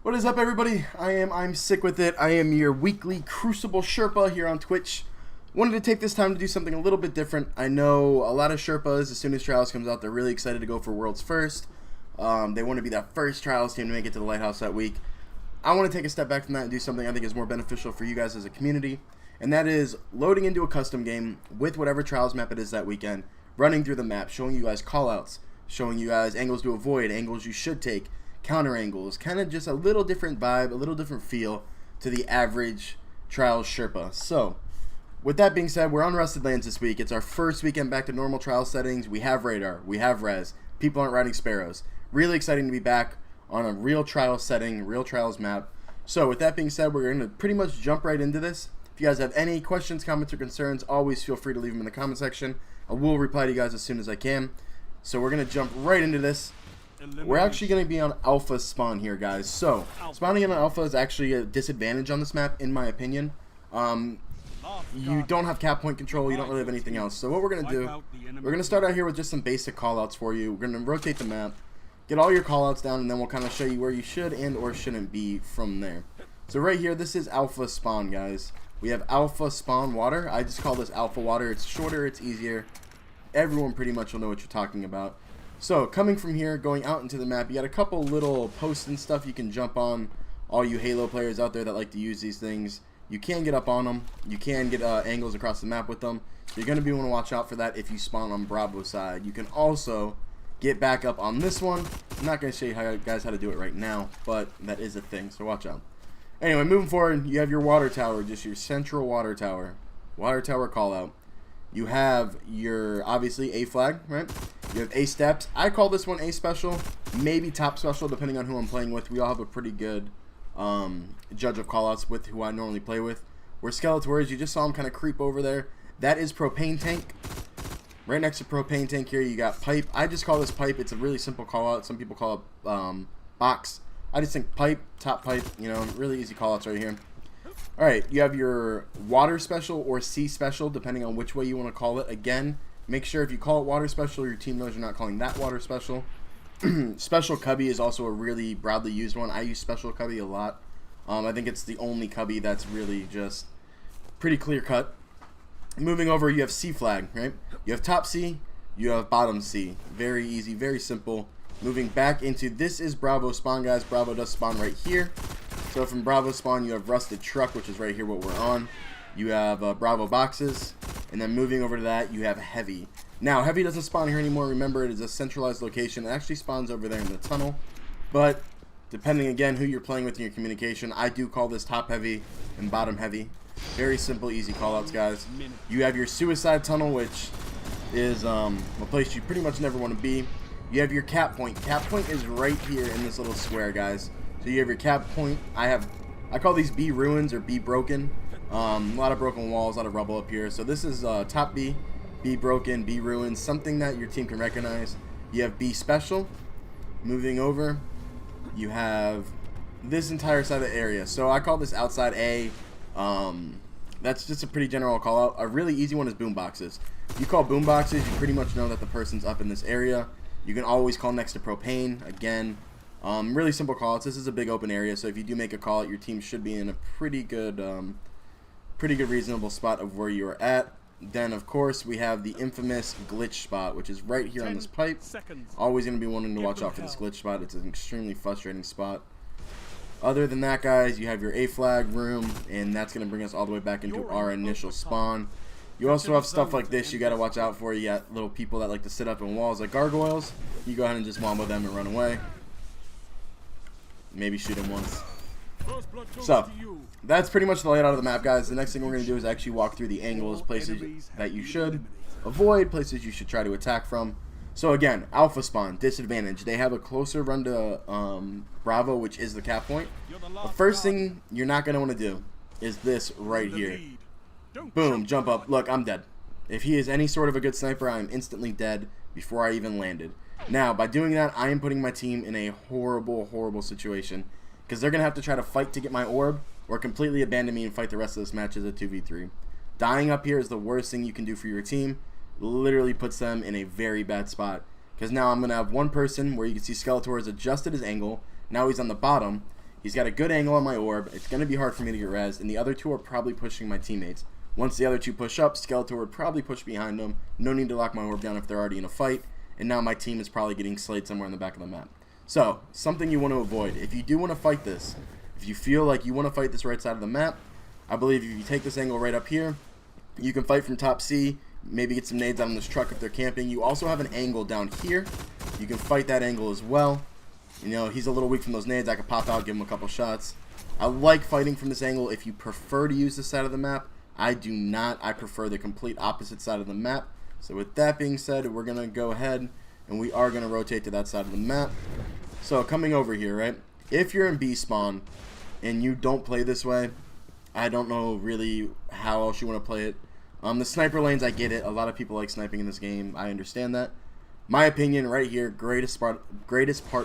What is up, everybody? I'm sick with it. I am your weekly Crucible Sherpa here on Twitch. Wanted to take this time to do something a little bit different. I know a lot of Sherpas, as soon as Trials comes out, they're really excited to go for Worlds first. They want to be that first Trials team to make it to the Lighthouse that week. I want to take a step back from that and do something I think is more beneficial for you guys as a community, and that is loading into a custom game with whatever Trials map it is that weekend, running through the map, showing you guys callouts, showing you guys angles to avoid, angles you should take, counter angles, kind of just a little different vibe, a little different feel to the average Trials Sherpa. So, with that being said, we're on Rusted Lands this week. It's our first weekend back to normal Trials settings. We have radar, we have res, people aren't riding sparrows. Really exciting to be back on a real Trials setting, real Trials map. So, with that being said, we're going to pretty much jump right into this. If you guys have any questions, comments, or concerns, always feel free to leave them in the comment section. I will reply to you guys as soon as I can. So, we're going to jump right into this. We're actually going to be on alpha spawn here, guys. So, spawning in an alpha is actually a disadvantage on this map, in my opinion. You don't have cap point control, you don't really have anything else. So what we're going to do, we're going to start out here with just some basic callouts for you. We're going to rotate the map, get all your callouts down, and then we'll kind of show you where you should and or shouldn't be from there. So right here, this is alpha spawn, guys. We have alpha spawn water. I just call this alpha water. It's shorter, it's easier. Everyone pretty much will know what you're talking about. So, coming from here, going out into the map, you got a couple little posts and stuff you can jump on. All you Halo players out there that like to use these things, you can get up on them. You can get angles across the map with them. So you're going to be able to watch out for that if you spawn on Bravo side. You can also get back up on this one. I'm not going to show you guys how to do it right now, but that is a thing, so watch out. Anyway, moving forward, you have your water tower, just your central water tower. Water tower call out. You have your, obviously, A flag, right? You have A steps. I call this one A special, maybe top special, depending on who I'm playing with. We all have a pretty good judge of callouts with who I normally play with. Where Skeletor, you just saw him kind of creep over there. That is propane tank. Right next to propane tank here, you got pipe. I just call this pipe. It's a really simple callout. Some people call it box. I just think pipe, top pipe, you know, really easy callouts right here. Alright, you have your water special or C special, depending on which way you want to call it. Again, make sure if you call it water special, your team knows you're not calling that water special. Special cubby is also a really broadly used one. I use special cubby a lot. I think it's the only cubby that's really just pretty clear cut. Moving over, you have C flag, right? You have top C, you have bottom C. Very easy, very simple. Moving back into, this is Bravo spawn, guys. Bravo does spawn right here. So from Bravo spawn, you have Rusted Truck, which is right here what we're on. You have Bravo boxes. And then moving over to that, you have Heavy. Now, Heavy doesn't spawn here anymore. Remember, it is a centralized location. It actually spawns over there in the tunnel. But depending, again, who you're playing with in your communication, I do call this top Heavy and bottom Heavy. Very simple, easy callouts, guys. You have your Suicide Tunnel, which is a place you pretty much never want to be. You have your cap point. Cap point is right here in this little square, guys. So you have your cap point. I call these B ruins or B broken. A lot of broken walls, a lot of rubble up here. So this is top B, B broken, B ruins, something that your team can recognize. You have B special. Moving over, you have this entire side of the area. So I call this outside A. That's just a pretty general call out. A really easy one is boom boxes. You call boom boxes, you pretty much know that the person's up in this area. You can always call next to propane. Again, really simple callouts. This is a big open area, so if you do make a call out, your team should be in a pretty good reasonable spot of where you're at. Then, of course, we have the infamous glitch spot, which is right here on this pipe. Always going to be wanting to watch out for this glitch spot. It's an extremely frustrating spot. Other than that, guys, you have your A flag room, and that's going to bring us all the way back into our initial spawn. You also have stuff like this you got to watch out for. You got little people that like to sit up in walls like gargoyles. You go ahead and just wombo them and run away. Maybe shoot them once. So, that's pretty much the layout of the map, guys. The next thing we're going to do is actually walk through the angles, places that you should avoid, places you should try to attack from. So again, alpha spawn, disadvantage. They have a closer run to Bravo, which is the cap point. The first thing you're not going to want to do is this right here. Boom, jump up. Look, I'm dead. If he is any sort of a good sniper, I am instantly dead before I even landed. Now, by doing that, I am putting my team in a horrible, horrible situation. Because they're going to have to try to fight to get my orb, or completely abandon me and fight the rest of this match as a 2v3. Dying up here is the worst thing you can do for your team. It literally puts them in a very bad spot. Because now I'm going to have one person where you can see Skeletor has adjusted his angle. Now he's on the bottom. He's got a good angle on my orb. It's going to be hard for me to get rezzed, and the other two are probably pushing my teammates. Once the other two push up, Skeletor would probably push behind them. No need to lock my orb down if they're already in a fight, and now my team is probably getting slayed somewhere in the back of the map. So, something you want to avoid. If you do want to fight this, if you feel like you want to fight this right side of the map, I believe if you take this angle right up here, you can fight from top C, maybe get some nades out on this truck if they're camping. You also have an angle down here. You can fight that angle as well. You know, he's a little weak from those nades. I could pop out, give him a couple shots. I like fighting from this angle if you prefer to use this side of the map. I do not. I prefer the complete opposite side of the map. So with that being said, we're going to go ahead and we are going to rotate to that side of the map. So coming over here, right? If you're in B spawn and you don't play this way, I don't know really how else you want to play it. The sniper lanes, I get it. A lot of people like sniping in this game. I understand that. My opinion, right here, greatest part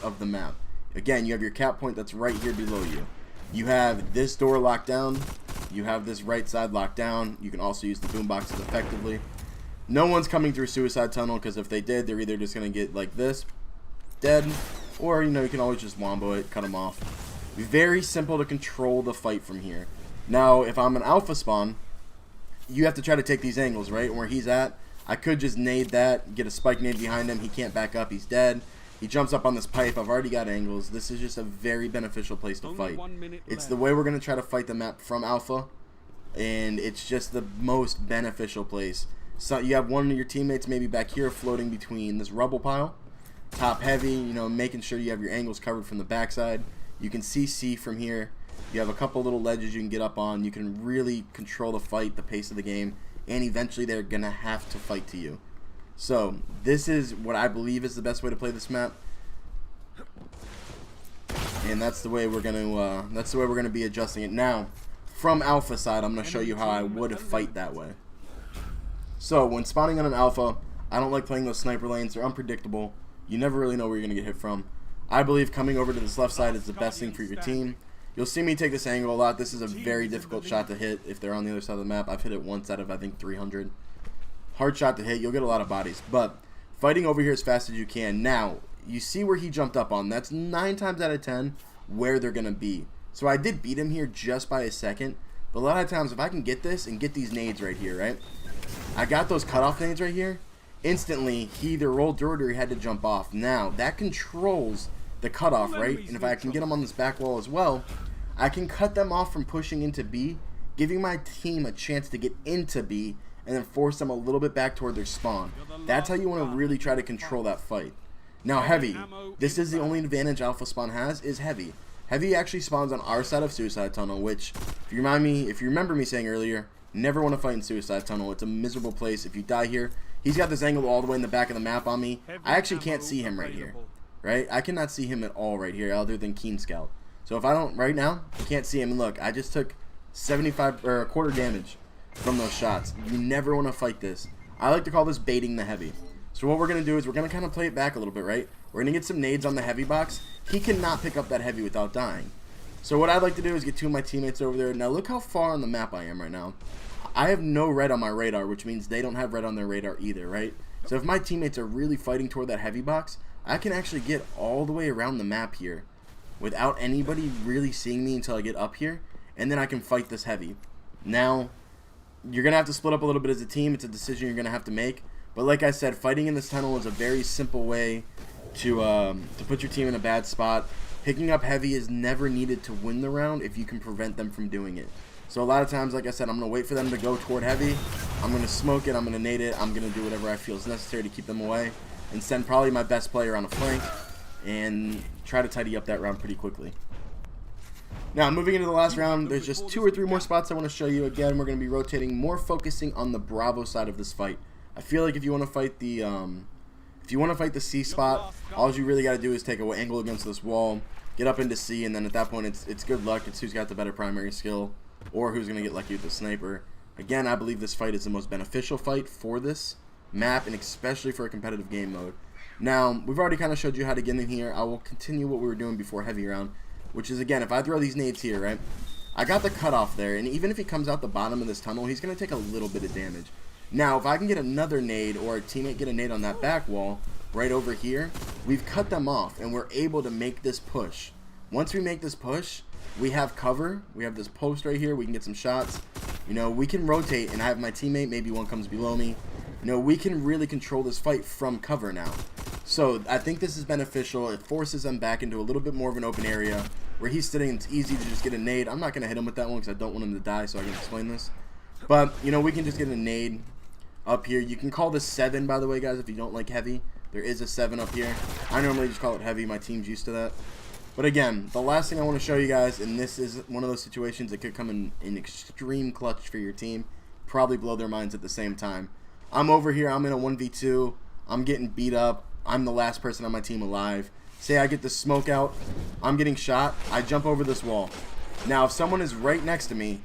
of the map. Again, you have your cap point that's right here below you. You have this door locked down. You have this right side locked down. You can also use the boomboxes effectively. No one's coming through Suicide Tunnel, because if they did, they're either just going to get like this, dead, or, you know, you can always just wombo it, cut them off. Very simple to control the fight from here. Now, if I'm an alpha spawn, you have to try to take these angles, right? Where he's at, I could just nade that, get a spike nade behind him. He can't back up. He's dead. He jumps up on this pipe. I've already got angles. This is just a very beneficial place to fight. It's the way we're going to try to fight the map from alpha, and it's just the most beneficial place. So you have one of your teammates maybe back here floating between this rubble pile. Top heavy, you know, making sure you have your angles covered from the backside. You can see C from here. You have a couple little ledges you can get up on. You can really control the fight, the pace of the game, and eventually they're going to have to fight to you. So this is what I believe is the best way to play this map. And that's the way we're going to be adjusting it. Now, from alpha side, I'm going to show you how I would fight that way. So when spawning on an alpha, I don't like playing those sniper lanes. They're unpredictable. You never really know where you're going to get hit from. I believe coming over to this left side is the best thing for your team. You'll see me take this angle a lot. This is a very difficult shot to hit if they're on the other side of the map. I've hit it once out of, I think, 300. Hard shot to hit. You'll get a lot of bodies. But fighting over here as fast as you can. Now, you see where he jumped up on. That's 9 times out of 10 where they're going to be. So I did beat him here just by a second. But a lot of times, if I can get this and get these nades right here, right? I got those cutoff nades right here. Instantly, he either rolled through it or he had to jump off. Now, that controls the cutoff, right? And if I can get them on this back wall as well, I can cut them off from pushing into B, giving my team a chance to get into B, and then force them a little bit back toward their spawn. That's how you want to really try to control that fight. Now, heavy. This is the only advantage alpha spawn has, is heavy. Heavy actually spawns on our side of Suicide Tunnel, which, if you remember me saying earlier, never want to fight in Suicide Tunnel. It's a miserable place. If you die here, he's got this angle all the way in the back of the map on me. I actually can't see him right here. Right? I cannot see him at all right here, other than Keen Scout. So if I don't, right now, I can't see him. And look, I just took 75 or a quarter damage from those shots. You never want to fight this. I like to call this baiting the heavy. So what we're going to do is we're going to kind of play it back a little bit, right? We're going to get some nades on the heavy box. He cannot pick up that heavy without dying. So what I'd like to do is get 2 of my teammates over there. Now look how far on the map I am right now. I have no red on my radar, which means they don't have red on their radar either, right? So if my teammates are really fighting toward that heavy box, I can actually get all the way around the map here without anybody really seeing me until I get up here, and then I can fight this heavy. Now, you're going to have to split up a little bit as a team. It's a decision you're going to have to make. But like I said, fighting in this tunnel is a very simple way to put your team in a bad spot. Picking up heavy is never needed to win the round if you can prevent them from doing it. So a lot of times, like I said, I'm going to wait for them to go toward heavy. I'm going to smoke it. I'm going to nade it. I'm going to do whatever I feel is necessary to keep them away, and send probably my best player on a flank and try to tidy up that round pretty quickly. Now, moving into the last round, there's just 2 or 3 more spots I want to show you. Again, we're going to be rotating, more focusing on the Bravo side of this fight. I feel like if you want to fight the C spot, all you really got to do is take an angle against this wall, get up into C, and then at that point it's good luck. It's who's got the better primary skill or who's going to get lucky with the sniper. Again, I believe this fight is the most beneficial fight for this map, and especially for a competitive game mode. Now, we've already kind of showed you how to get in here. I will continue what we were doing before heavy round, which is, again, if I throw these nades here, right, I got the cutoff there, and even if he comes out the bottom of this tunnel, he's going to take a little bit of damage. Now, if I can get another nade or a teammate get a nade on that back wall right over here, we've cut them off, and we're able to make this push Once we make this push, we have cover. We have this post right here. We can get some shots. You know, we can rotate and I have my teammate. Maybe one comes below me. You know, we can really control this fight from cover now. So I think this is beneficial. It forces them back into a little bit more of an open area where he's sitting. It's easy to just get a nade. I'm not going to hit him with that one because I don't want him to die, so I can explain this. But, you know, we can just get a nade up here. You can call this 7, by the way, guys, if you don't like heavy. There is a 7 up here. I normally just call it heavy. My team's used to that. But again, the last thing I want to show you guys, and this is one of those situations that could come in extreme clutch for your team, probably blow their minds at the same time. I'm over here. I'm in a 1v2. I'm getting beat up. I'm the last person on my team alive. Say I get the smoke out. I'm getting shot. I jump over this wall. Now, if someone is right next to me,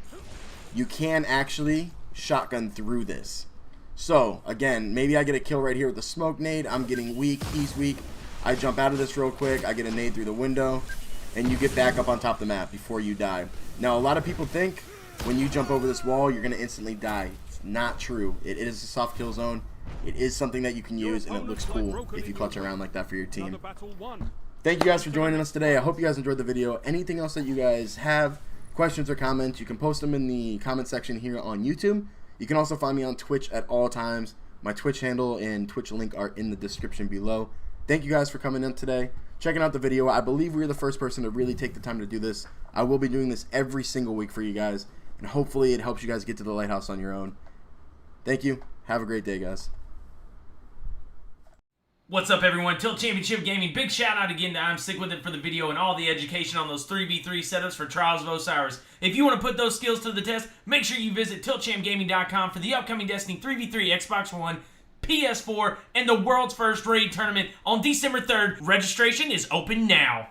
you can actually shotgun through this. So, again, maybe I get a kill right here with the smoke nade. I'm getting weak. He's weak. I jump out of this real quick. I get a nade through the window. And you get back up on top of the map before you die. Now, a lot of people think when you jump over this wall, you're going to instantly die. It's not true. It is a soft kill zone. It is something that you can use, and it looks cool if you clutch around like that for your team. Thank you guys for joining us today. I hope you guys enjoyed the video. Anything else that you guys have, questions or comments, you can post them in the comment section here on YouTube. You can also find me on Twitch at all times. My Twitch handle and Twitch link are in the description below. Thank you guys for coming in today, checking out the video. I believe we're the first person to really take the time to do this. I will be doing this every single week for you guys, and hopefully it helps you guys get to the lighthouse on your own. Thank you. Have a great day, guys. What's up, everyone? Tilt Championship Gaming. Big shout out again to I'm Sick With It for the video and all the education on those 3v3 setups for Trials of Osiris. If you want to put those skills to the test, make sure you visit tiltchampgaming.com for the upcoming Destiny 3v3 Xbox One, PS4, and the world's first raid tournament on December 3rd. Registration is open now.